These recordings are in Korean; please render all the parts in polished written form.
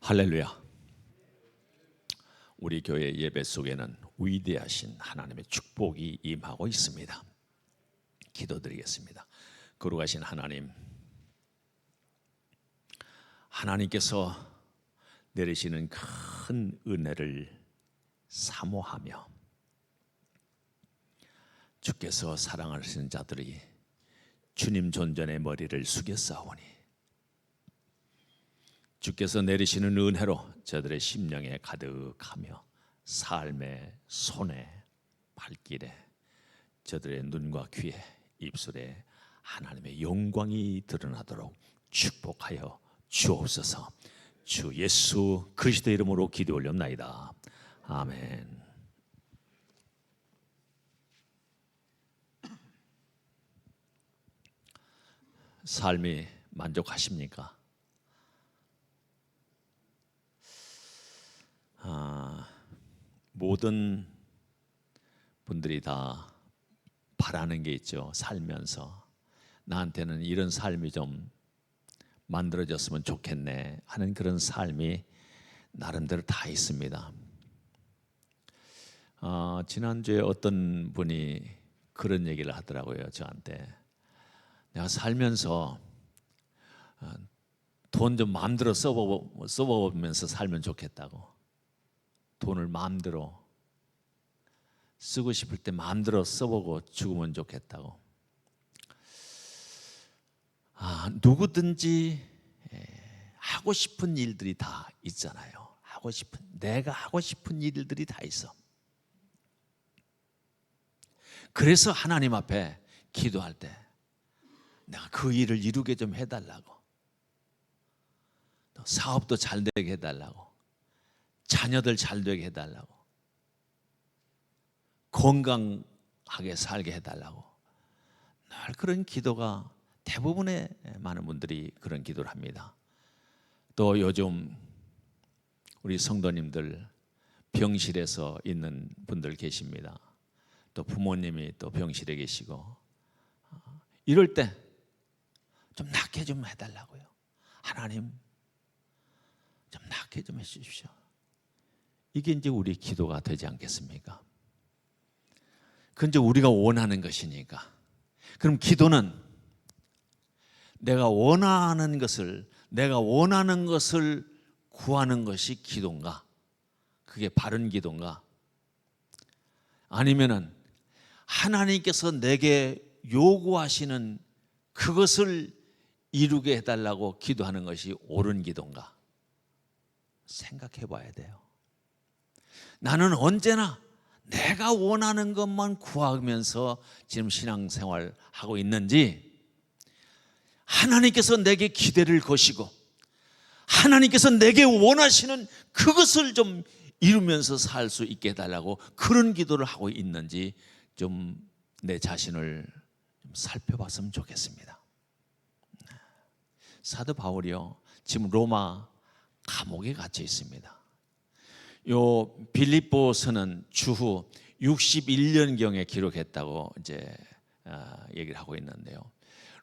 할렐루야. 우리 교회 예배 속에는 위대하신 하나님의 축복이 임하고 있습니다. 기도드리겠습니다. 거룩하신 하나님, 하나님께서 내리시는 큰 은혜를 사모하며 주께서 사랑하시는 자들이 주님 존전의 머리를 숙였사오니 주께서 내리시는 은혜로 저들의 심령에 가득하며 삶의 손에 발길에 저들의 눈과 귀에 입술에 하나님의 영광이 드러나도록 축복하여 주옵소서. 주 예수 그리스도 이름으로 기도 올렸나이다. 아멘. 삶이 만족하십니까? 모든 분들이 다 바라는 게 있죠. 살면서 나한테는 이런 삶이 좀 만들어졌으면 좋겠네 하는 그런 삶이 나름대로 다 있습니다. 지난주에 어떤 분이 그런 얘기를 하더라고요. 저한테 내가 살면서 돈 좀 마음대로 써보면서 살면 좋겠다고. 돈을 마음대로 쓰고 싶을 때 마음대로 써보고 죽으면 좋겠다고. 누구든지 하고 싶은 일들이 다 있잖아요. 내가 하고 싶은 일들이 다 있어. 그래서 하나님 앞에 기도할 때 내가 그 일을 이루게 좀 해달라고, 또 사업도 잘 되게 해달라고, 자녀들 잘 되게 해달라고, 건강하게 살게 해달라고 늘 그런 기도가 대부분의 많은 분들이 그런 기도를 합니다. 또 요즘 우리 성도님들 병실에서 있는 분들 계십니다. 또 부모님이 또 병실에 계시고 이럴 때 좀 낫게 좀 해달라고요. 하나님 좀 낫게 좀 해주십시오. 이게 이제 우리 기도가 되지 않겠습니까? 그건 이제 우리가 원하는 것이니까. 그럼 기도는 내가 원하는 것을 구하는 것이 기도인가? 그게 바른 기도인가? 아니면은 하나님께서 내게 요구하시는 그것을 이루게 해달라고 기도하는 것이 옳은 기도인가? 생각해 봐야 돼요. 나는 내가 원하는 것만 구하면서 지금 신앙생활 하고 있는지, 하나님께서 내게 기대를 거시고 하나님께서 내게 원하시는 그것을 좀 이루면서 살 수 있게 해달라고 그런 기도를 하고 있는지 좀 내 자신을 좀 살펴봤으면 좋겠습니다. 사도 바울이요, 지금 로마 감옥에 갇혀 있습니다. 요 빌립보서는 주후 61년경에 기록했다고 이제 얘기를 하고 있는데요.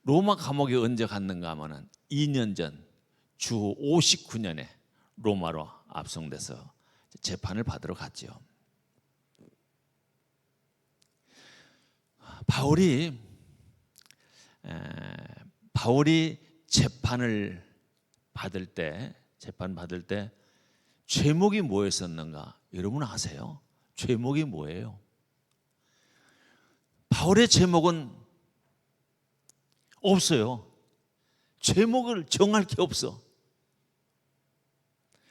로마 감옥에 언제 갔는가 하면은 2년 전 주후 59년에 로마로 압송돼서 재판을 받으러 갔죠. 바울이 재판 받을 때 죄목이 뭐였었는가? 여러분 아세요? 죄목이 뭐예요? 바울의 제목은 없어요. 제목을 정할 게 없어.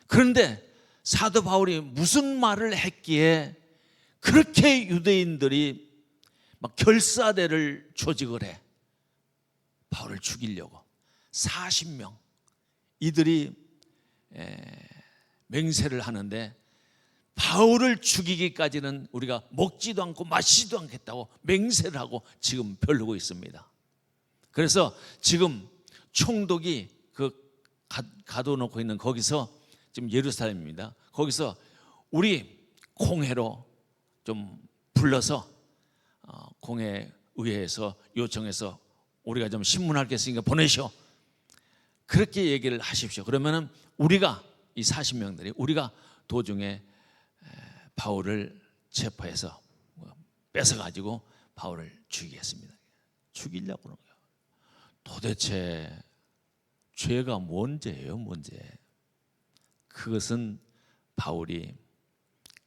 그런데 사도 바울이 무슨 말을 했기에 그렇게 유대인들이 막 결사대를 조직을 해. 바울을 죽이려고 40명 이들이 맹세를 하는데, 바울을 죽이기까지는 우리가 먹지도 않고 마시지도 않겠다고 맹세를 하고 지금 벼르고 있습니다. 그래서 지금 총독이 가둬놓고 있는 거기서, 지금 예루살렘입니다. 거기서 우리 공회로 좀 불러서 공회의회에서 요청해서 우리가 좀 신문할 게 있으니까 보내셔. 그렇게 얘기를 하십시오. 그러면은 우리가 이 40명들이 우리가 도중에 바울을 체포해서 뺏어가지고 바울을 죽이겠습니다. 죽이려고 그러는 거예요. 도대체 죄가 뭔 죄예요? 뭔 죄? 그것은 바울이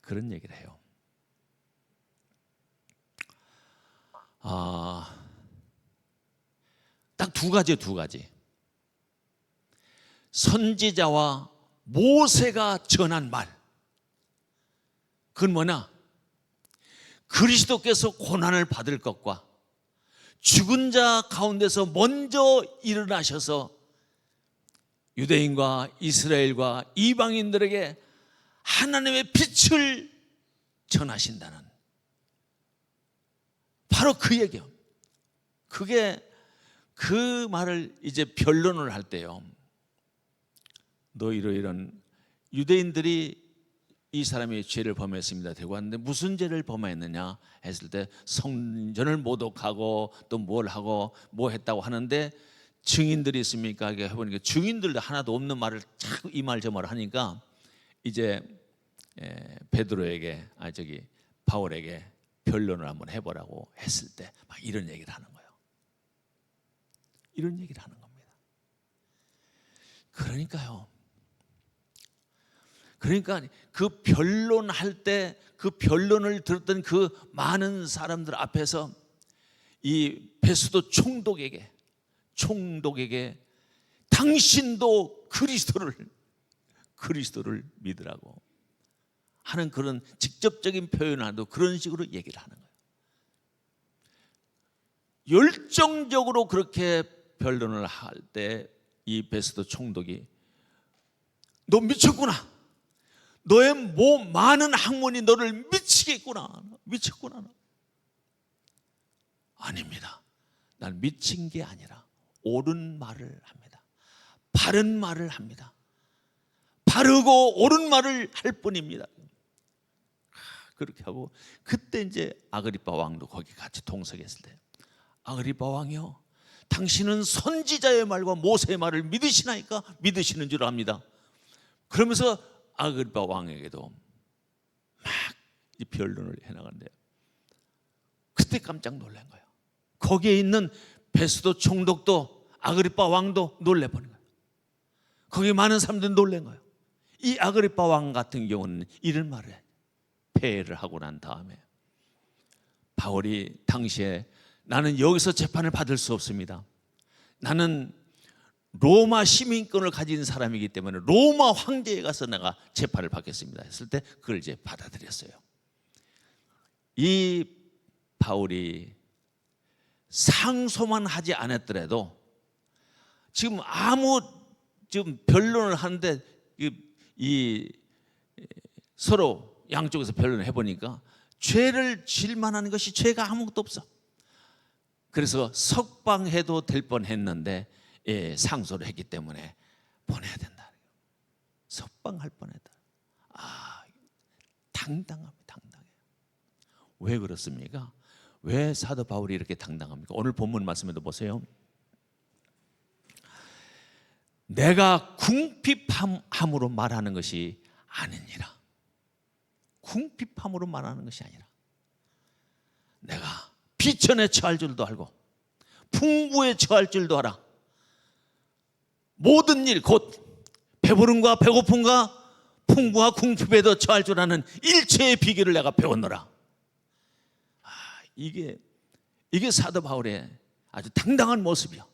그런 얘기를 해요. 딱 두 가지. 선지자와 모세가 전한 말. 그건 뭐냐? 그리스도께서 고난을 받을 것과 죽은 자 가운데서 먼저 일어나셔서 유대인과 이스라엘과 이방인들에게 하나님의 빛을 전하신다는, 바로 그 얘기예요. 그게 그 말을 이제 변론을 할 때요, 너 이런 유대인들이 이 사람이 죄를 범했습니다 되고 하는데 무슨 죄를 범했느냐 했을 때 성전을 모독하고 또 뭘 하고 뭐 했다고 하는데 증인들이 있습니까? 이게 해보니까 증인들도 하나도 없는 말을 자꾸 이 말 저 말 하니까 이제 베드로에게 바울에게 변론을 한번 해보라고 했을 때 막 이런 얘기를 하는 거예요. 이런 얘기를 하는 겁니다. 그러니까 그 변론할 때 그 변론을 들었던 그 많은 사람들 앞에서 이 베스도 총독에게 당신도 그리스도를 믿으라고 하는 그런 직접적인 표현도 그런 식으로 얘기를 하는 거예요. 열정적으로 그렇게 변론을 할 때 이 베스도 총독이 너 미쳤구나. 너의 많은 학문이 너를 미쳤구나. 아닙니다. 난 미친 게 아니라 옳은 말을 합니다. 바른 말을 합니다. 바르고 옳은 말을 할 뿐입니다. 그렇게 하고 그때 이제 아그리파 왕도 거기 같이 동석했을 때, 아그리파 왕이요, 당신은 선지자의 말과 모세의 말을 믿으시나이까? 믿으시는 줄 압니다. 그러면서 아그리파 왕에게도 막 이 변론을 해나가는데 그때 깜짝 놀란 거예요. 거기에 있는 베스도 총독도 아그리파 왕도 놀래버린 거예요. 거기 많은 사람들이 놀란 거예요. 이 아그리파 왕 같은 경우는 이런 말을 해요. 폐해를 하고 난 다음에 바울이 당시에 나는 여기서 재판을 받을 수 없습니다. 나는 로마 시민권을 가진 사람이기 때문에 로마 황제에 가서 내가 재판을 받겠습니다 했을 때 그걸 이제 받아들였어요. 이 바울이 상소만 하지 않았더라도 지금 변론을 하는데 서로 양쪽에서 변론을 해보니까 죄를 질 만한 것이 죄가 아무것도 없어. 그래서 석방해도 될 뻔했는데 상소를 했기 때문에 보내야 된다. 석방할 뻔했다. 당당해요. 왜 그렇습니까? 왜 사도 바울이 이렇게 당당합니까? 오늘 본문 말씀에도 보세요. 내가 궁핍함으로 말하는 것이 아니니라. 궁핍함으로 말하는 것이 아니라 내가 비천에 처할 줄도 알고 풍부에 처할 줄도 알아. 모든 일 곧 배부름과 배고픔과 풍부와 궁핍에도 처할 줄 아는 일체의 비결을 내가 배웠노라. 이게 사도 바울의 아주 당당한 모습이요.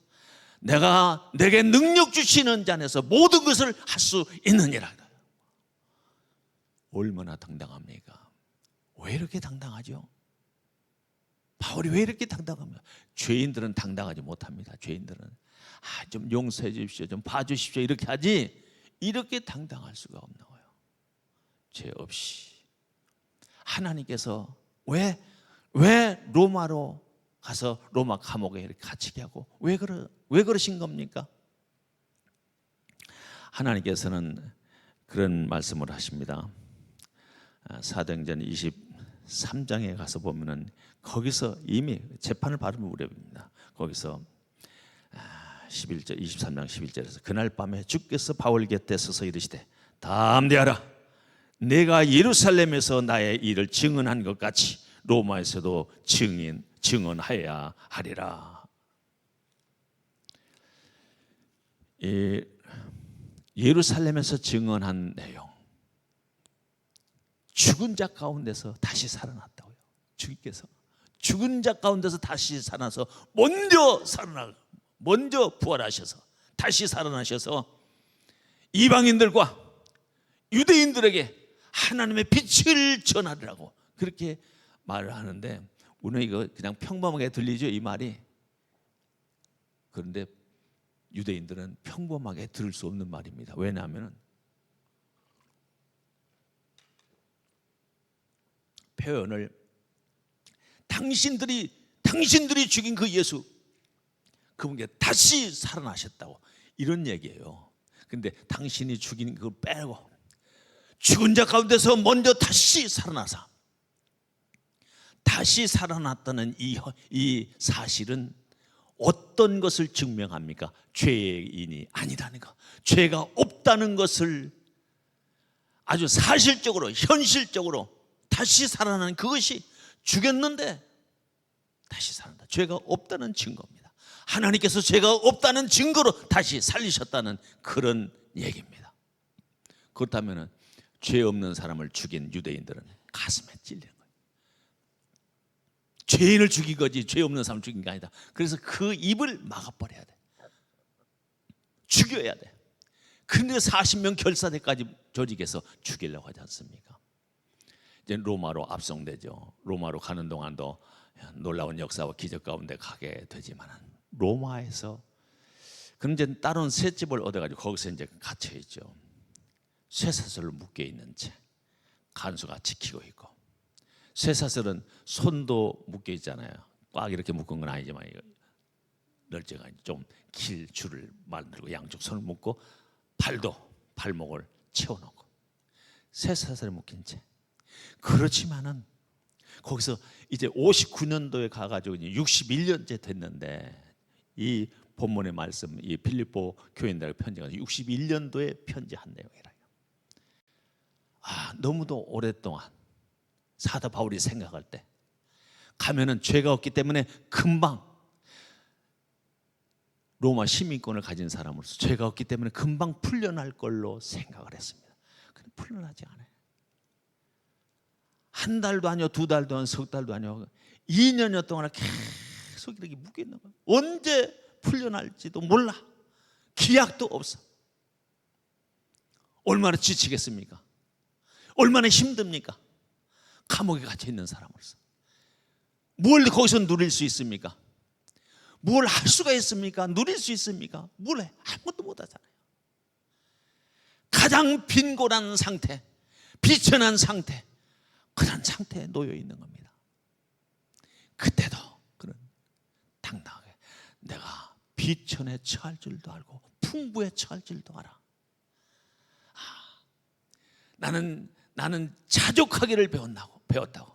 내가 내게 능력 주시는 자 안에서 모든 것을 할 수 있느니라. 얼마나 당당합니까? 왜 이렇게 당당하죠? 바울이 왜 이렇게 당당합니까? 죄인들은 당당하지 못합니다. 죄인들은 좀 용서해 주십시오, 좀 봐주십시오 이렇게 하지 이렇게 당당할 수가 없는 거예요. 죄 없이 하나님께서 왜 로마로 가서 로마 감옥에 이렇게 갇히게 하고 왜 그러신 겁니까? 하나님께서는 그런 말씀을 하십니다. 사도행전 23장에 가서 보면은 거기서 이미 재판을 받을 무렵입니다. 거기서 11절 23장 11절에서 그날 밤에 주께서 바울 곁에 서서 이르시되 담대하라. 내가 예루살렘에서 나의 일을 증언한 것 같이 로마에서도 증언하여야 하리라. 예루살렘에서 증언한 내용, 죽은 자 가운데서 다시 살아났다고요. 주님께서 죽은 자 가운데서 다시 살아나서 먼저 부활하셔서 다시 살아나셔서 이방인들과 유대인들에게 하나님의 빛을 전하리라고 그렇게 말을 하는데, 우리는 이거 그냥 평범하게 들리죠, 이 말이. 그런데 유대인들은 평범하게 들을 수 없는 말입니다. 왜냐하면 표현을 당신들이 죽인 그 예수, 그분께 다시 살아나셨다고 이런 얘기예요. 근데 당신이 죽인 그걸 빼고 죽은 자 가운데서 먼저 다시 살아나사 다시 살아났다는 이 사실은 어떤 것을 증명합니까? 죄인이 아니라는 것, 죄가 없다는 것을 아주 사실적으로 현실적으로 다시 살아나는, 그것이 죽였는데 다시 살아난다, 죄가 없다는 증거입니다. 하나님께서 죄가 없다는 증거로 다시 살리셨다는 그런 얘기입니다. 그렇다면 죄 없는 사람을 죽인 유대인들은 가슴에 찔리는 거예요. 죄인을 죽인 거지 죄 없는 사람을 죽인 게 아니다. 그래서 그 입을 막아버려야 돼. 죽여야 돼. 그런데 40명 결사대까지 조직해서 죽이려고 하지 않습니까? 이제 로마로 압송되죠. 로마로 가는 동안도 놀라운 역사와 기적 가운데 가게 되지만 로마에서 그럼 이제 다른 셋집을 얻어가지고 거기서 이제 갇혀 있죠. 쇠사슬로 묶여 있는 채 간수가 지키고 있고, 쇠사슬은 손도 묶여 있잖아요. 꽉 이렇게 묶은 건 아니지만 널찍하게 좀 길 줄을 만들고 양쪽 손을 묶고 발목을 채워놓고 쇠사슬에 묶인 채. 그렇지만은 거기서 이제 59년도에 가가지고 이제 61년째 됐는데, 이 본문의 말씀, 이 빌립보 교인들에게 편지가 61년도에 편지한 내용이라요. 너무도 오랫동안 사도 바울이 생각할 때 가면은 죄가 없기 때문에 금방, 로마 시민권을 가진 사람으로서 죄가 없기 때문에 금방 풀려날 걸로 생각을 했습니다. 근데 풀려나지 않아요. 한 달도 아니요, 두 달도 아니요, 석 달도 아니요, 2년여 동안 계속 이렇게 묶여 있는 거예요. 언제 풀려날지도 몰라. 기약도 없어. 얼마나 지치겠습니까? 얼마나 힘듭니까? 감옥에 갇혀 있는 사람으로서 뭘 거기서 누릴 수 있습니까? 뭘 할 수가 있습니까? 누릴 수 있습니까? 뭘 해? 아무것도 못 하잖아요. 가장 빈곤한 상태, 비천한 상태, 그런 상태에 놓여 있는 겁니다. 그때도 그런 당당하게 내가 비천에 처할 줄도 알고 풍부에 처할 줄도 알아. 나는 자족하기를 배웠다고.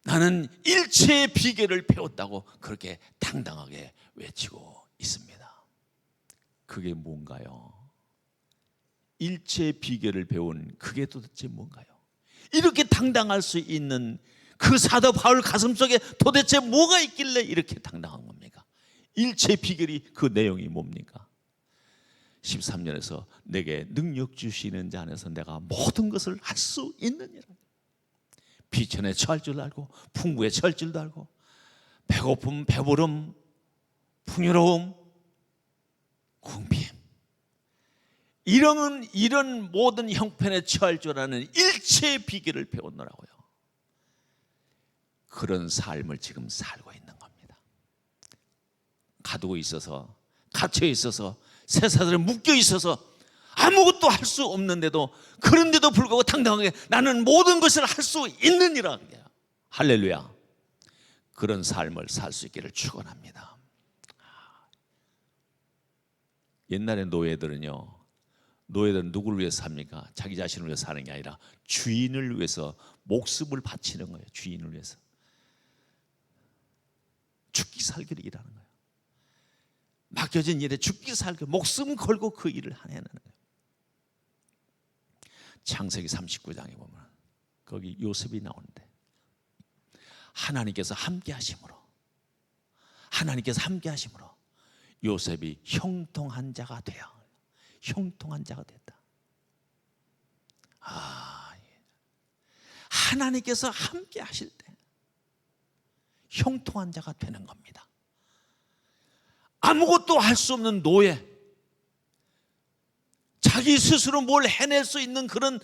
나는 일체의 비결을 배웠다고 그렇게 당당하게 외치고 있습니다. 그게 뭔가요? 일체의 비결을 배운 그게 도대체 뭔가요? 이렇게 당당할 수 있는 그 사도 바울 가슴속에 도대체 뭐가 있길래 이렇게 당당한 겁니까? 일체의 비결이, 그 내용이 뭡니까? 13절에서 내게 능력 주시는 자 안에서 내가 모든 것을 할 수 있느니라. 비천에 처할 줄 알고 풍부에 처할 줄도 알고 배고픔, 배부름, 풍요로움, 궁핍, 이런 모든 형편에 처할 줄 아는 일체의 비결을 배웠노라고요. 그런 삶을 지금 살고 있는 겁니다. 가두고 있어서, 갇혀 있어서, 쇠사슬에 묶여 있어서 아무것도 할 수 없는데도, 그런데도 불구하고 당당하게 나는 모든 것을 할 수 있느니라. 할렐루야. 그런 삶을 살 수 있기를 축원합니다. 옛날에 노예들은 누구를 위해서 삽니까? 자기 자신을 위해서 사는 게 아니라 주인을 위해서 목숨을 바치는 거예요. 주인을 위해서 죽기 살기를 일하는 거예요. 맡겨진 일에 죽기 살기 목숨 걸고 그 일을 해내는 거예요. 창세기 39장에 보면 거기 요셉이 나오는데 하나님께서 함께 하심으로 요셉이 형통한 자가 되어 형통한 자가 됐다. 하나님께서 함께 하실 때 형통한 자가 되는 겁니다. 아무것도 할 수 없는 노예, 자기 스스로 뭘 해낼 수 있는 그런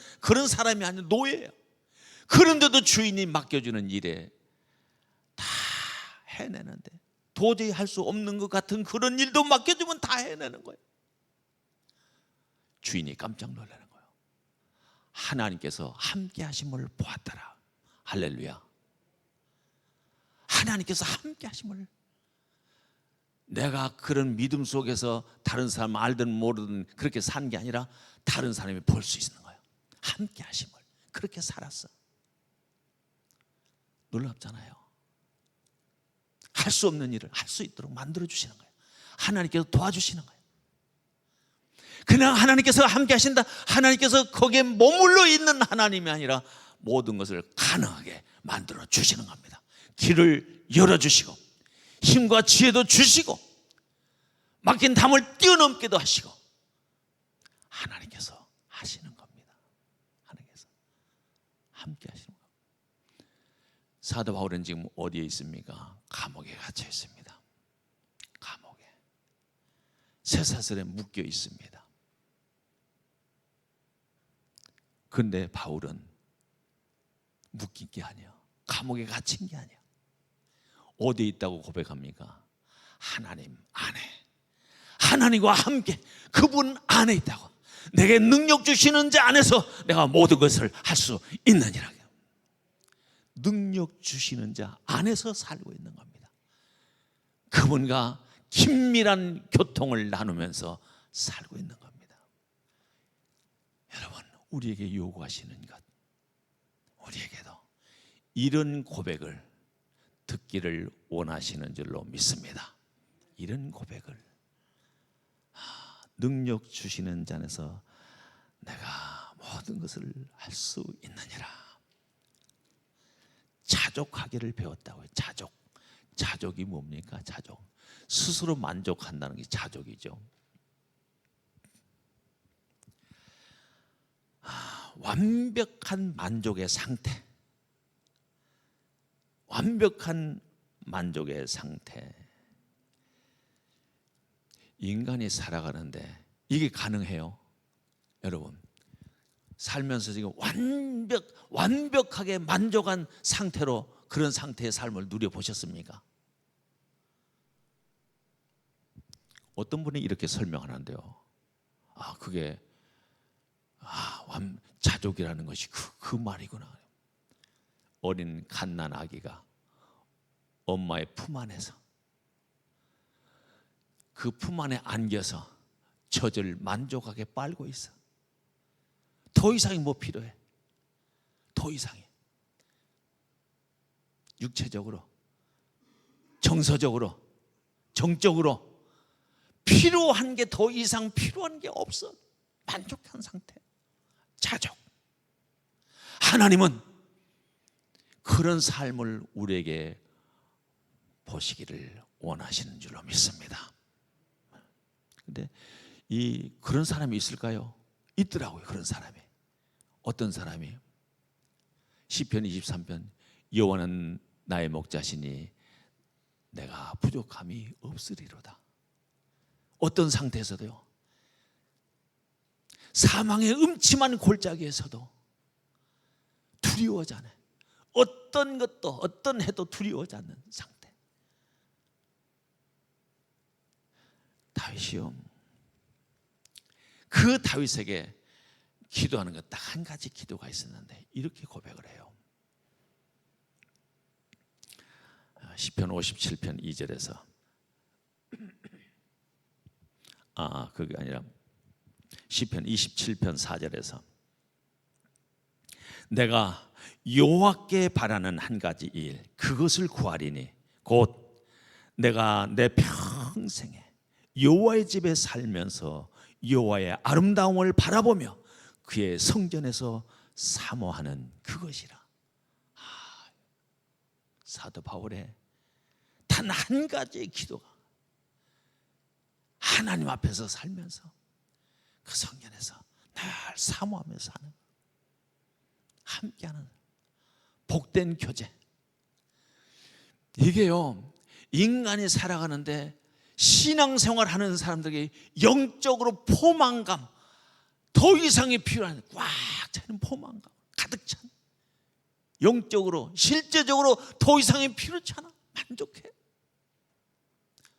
사람이 아니라 노예예요. 그런데도 주인이 맡겨주는 일에 다 해내는데 도저히 할 수 없는 것 같은 그런 일도 맡겨주면 다 해내는 거예요. 주인이 깜짝 놀라는 거예요. 하나님께서 함께 하심을 보았더라. 할렐루야. 하나님께서 함께 하심을, 내가 그런 믿음 속에서 다른 사람 알든 모르든 그렇게 산 게 아니라 다른 사람이 볼 수 있는 거예요. 함께 하심을 그렇게 살았어. 놀랍잖아요. 할 수 없는 일을 할 수 있도록 만들어 주시는 거예요. 하나님께서 도와주시는 거예요. 그냥 하나님께서 함께 하신다, 하나님께서 거기에 머물러 있는 하나님이 아니라 모든 것을 가능하게 만들어 주시는 겁니다. 길을 열어주시고 힘과 지혜도 주시고 막힌 담을 뛰어넘기도 하시고 하나님께서 하시는 겁니다. 하나님께서 함께 하시는 겁니다. 사도 바울은 지금 어디에 있습니까? 감옥에 갇혀 있습니다. 감옥에 쇠사슬에 묶여 있습니다. 그런데 바울은 묶인 게 아니야. 감옥에 갇힌 게 아니야. 어디에 있다고 고백합니까? 하나님 안에, 하나님과 함께 그분 안에 있다고. 내게 능력 주시는 자 안에서 내가 모든 것을 할 수 있느니라. 능력 주시는 자 안에서 살고 있는 겁니다. 그분과 긴밀한 교통을 나누면서 살고 있는 겁니다. 여러분, 우리에게 요구하시는 것, 우리에게도 이런 고백을 듣기를 원하시는 줄로 믿습니다. 이런 고백을, 능력 주시는 자 안에서 내가 모든 것을 할 수 있느니라. 자족하기를 배웠다고요. 자족이 뭡니까? 자족, 스스로 만족한다는 게 자족이죠. 완벽한 만족의 상태, 완벽한 만족의 상태. 인간이 살아가는데 이게 가능해요? 여러분, 살면서 지금 완벽하게 만족한 상태로 그런 상태의 삶을 누려보셨습니까? 어떤 분이 이렇게 설명하는데요. 그게 자족이라는 것이 그 말이구나. 어린 갓난 아기가 엄마의 품 안에서, 그 품 안에 안겨서 젖을 만족하게 빨고 있어. 더 이상이 뭐 필요해? 더 이상이 육체적으로, 정서적으로, 정적으로 필요한 게 더 이상 필요한 게 없어. 만족한 상태, 자족. 하나님은 그런 삶을 우리에게 보시기를 원하시는 줄로 믿습니다. 근데 그런 사람이 있을까요? 있더라고요. 그런 사람이. 어떤 사람이? 시편 23편, 여호와는 나의 목자시니 내가 부족함이 없으리로다. 어떤 상태에서도요, 사망의 음침한 골짜기에서도 두려워하지 않아요. 어떤 것도, 어떤 해도 두려워하지 않는 상태. 다윗이요, 그 다윗에게 기도하는 것 딱 한 가지 기도가 있었는데 이렇게 고백을 해요. 시편 57편 2절에서, 그게 아니라 시편 27편 4절에서, 내가 여호와께 바라는 한 가지 일, 그것을 구하리니 곧 내가 내 평생에 여호와의 집에 살면서 여호와의 아름다움을 바라보며 그의 성전에서 사모하는 그것이라. 사도 바울의 단 한 가지의 기도가 하나님 앞에서 살면서 그 성전에서 늘 사모하면서 사는, 함께하는 복된 교제. 이게요, 인간이 살아가는데 신앙생활 하는 사람들에게 영적으로 포만감, 더 이상이 필요한 꽉 차는 포만감, 가득 찬, 영적으로 실제적으로 더 이상이 필요치 않아. 만족해.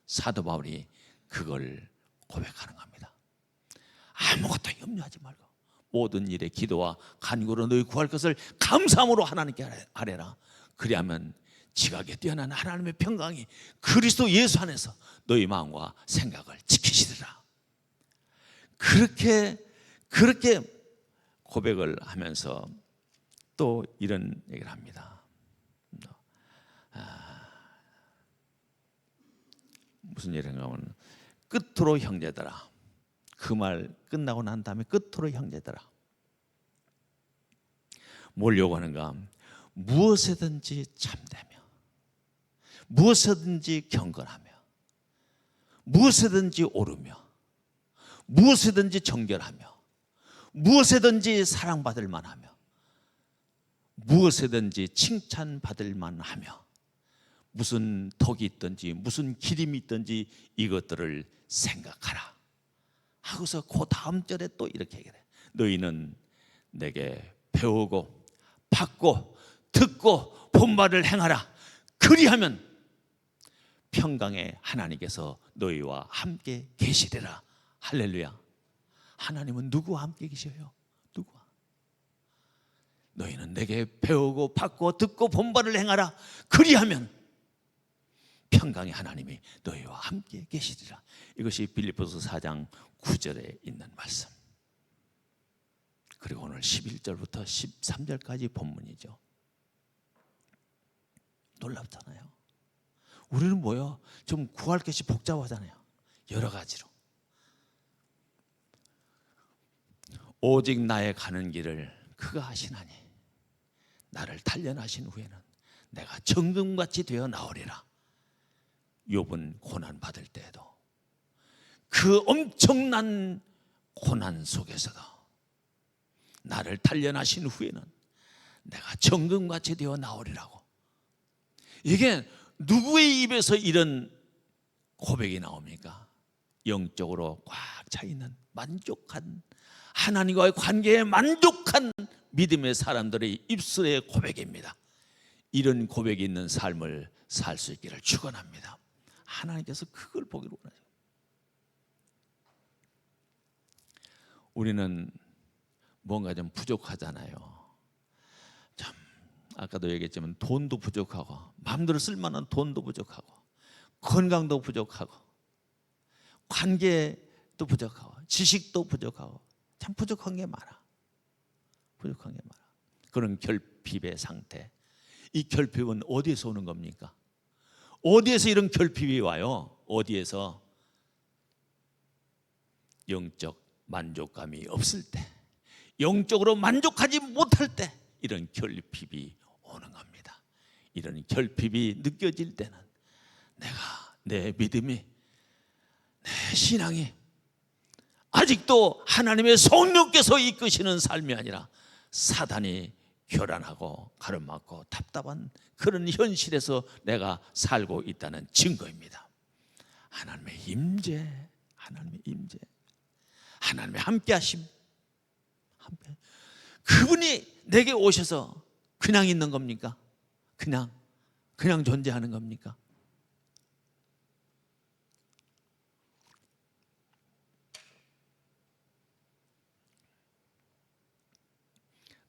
사도 바울이 그걸 고백하는 겁니다. 아무것도 염려하지 말고 모든 일에 기도와 간구로 너희 구할 것을 감사함으로 하나님께 아뢰라. 그리하면 지각에 뛰어난 하나님의 평강이 그리스도 예수 안에서 너희 마음과 생각을 지키시리라. 그렇게 고백을 하면서 또 이런 얘기를 합니다. 무슨 얘기인가 하면 끝으로 형제들아. 그 말 끝나고 난 다음에 끝으로 형제들아. 뭘 요구하는가? 무엇에든지 참되며, 무엇에든지 경건하며, 무엇에든지 오르며, 무엇에든지 정결하며, 무엇에든지 사랑받을 만하며, 무엇에든지 칭찬받을 만하며, 무슨 덕이 있든지 무슨 기림이 있든지 이것들을 생각하라 하고서 그 다음 절에 또 이렇게 얘기해. 너희는 내게 배우고 받고 듣고 본 바를 행하라. 그리하면 평강의 하나님께서 너희와 함께 계시리라. 할렐루야. 하나님은 누구와 함께 계셔요? 누구와? 너희는 내게 배우고 받고 듣고 본 바를 행하라. 그리하면 평강의 하나님이 너희와 함께 계시리라. 이것이 빌립보서 4장 9절에 있는 말씀. 그리고 오늘 11절부터 13절까지 본문이죠. 놀랍잖아요. 우리는 뭐요? 좀 구할 것이 복잡하잖아요. 여러 가지로. 오직 나의 가는 길을 그가 하시나니 나를 단련하신 후에는 내가 정금같이 되어 나오리라. 욥은 고난 받을 때에도 그 엄청난 고난 속에서도 나를 단련하신 후에는 내가 정금같이 되어 나오리라고. 이게 누구의 입에서 이런 고백이 나옵니까? 영적으로 꽉 차 있는 만족한, 하나님과의 관계에 만족한 믿음의 사람들의 입술의 고백입니다. 이런 고백이 있는 삶을 살 수 있기를 축원합니다. 하나님께서 그걸 보기를 원하죠. 우리는 뭔가 좀 부족하잖아요. 참 아까도 얘기했지만 돈도 부족하고, 마음대로 쓸만한 돈도 부족하고, 건강도 부족하고, 관계도 부족하고, 지식도 부족하고, 참 부족한 게 많아. 부족한 게 많아. 그런 결핍의 상태. 이 결핍은 어디에서 오는 겁니까? 어디에서 이런 결핍이 와요? 어디에서? 영적 만족감이 없을 때, 영적으로 만족하지 못할 때 이런 결핍이 오는 겁니다. 이런 결핍이 느껴질 때는 내 믿음이, 내 신앙이 아직도 하나님의 성령께서 이끄시는 삶이 아니라 사단이 교란하고 가로막고 답답한 그런 현실에서 내가 살고 있다는 증거입니다. 하나님의 임재, 하나님의 임재, 하나님의 함께하심, 그분이 내게 오셔서 그냥 있는 겁니까? 그냥 존재하는 겁니까?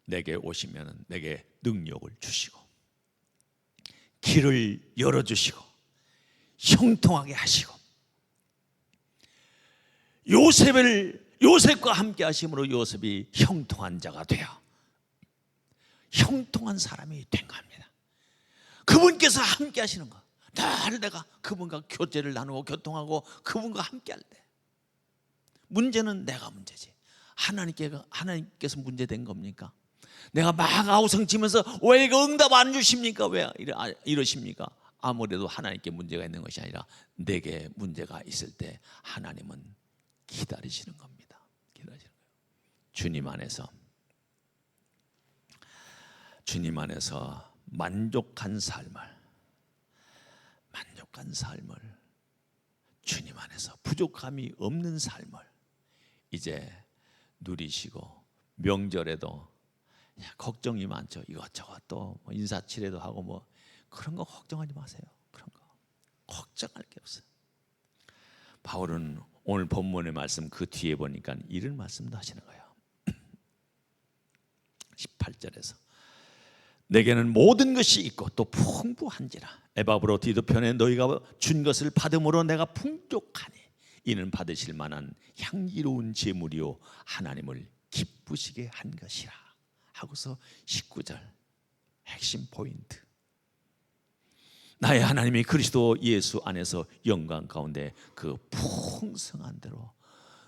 내게 오시면 내게 능력을 주시고 길을 열어주시고 형통하게 하시고, 요셉과 함께 하심으로 요셉이 형통한 자가 되어 형통한 사람이 된 겁니다. 그분께서 함께 하시는 거, 늘 내가 그분과 교제를 나누고 교통하고 그분과 함께 할 때, 문제는 내가 문제지 하나님께서 문제된 겁니까? 내가 막 아우성치면서 왜 이거 응답 안 주십니까? 왜 이러십니까? 아무래도 하나님께 문제가 있는 것이 아니라 내게 문제가 있을 때 하나님은 기다리시는 겁니다. 기다리시는 거예요. 주님 안에서 만족한 삶을 주님 안에서 부족함이 없는 삶을 이제 누리시고, 명절에도 걱정이 많죠. 이것저것 또 인사치레도 하고 뭐 그런 거 걱정하지 마세요. 그런 거 걱정할 게 없어요. 바울은 오늘 본문의 말씀 그 뒤에 보니까 이런 말씀도 하시는 거예요. 18절에서 내게는 모든 것이 있고 또 풍부한지라 에바브로 디도편에 너희가 준 것을 받음으로 내가 풍족하니 이는 받으실 만한 향기로운 제물이요 하나님을 기쁘시게 한 것이라 하고서 19절 핵심 포인트. 나의 하나님이 그리스도 예수 안에서 영광 가운데 그 풍성한 대로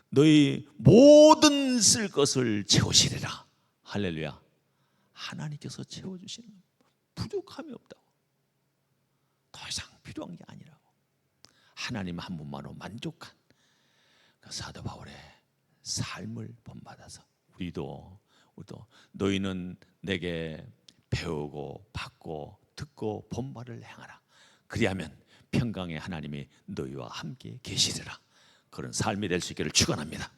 너희 모든 쓸 것을 채우시리라. 할렐루야. 하나님께서 채워주시는 부족함이 없다고. 더 이상 필요한 게 아니라고. 하나님 한 분만으로 만족한 그 사도 바울의 삶을 본받아서 우리도 너희는 내게 배우고 받고 듣고 본바를 행하라. 그리하면 평강의 하나님이 너희와 함께 계시리라. 그런 삶이 될 수 있기를 축원합니다.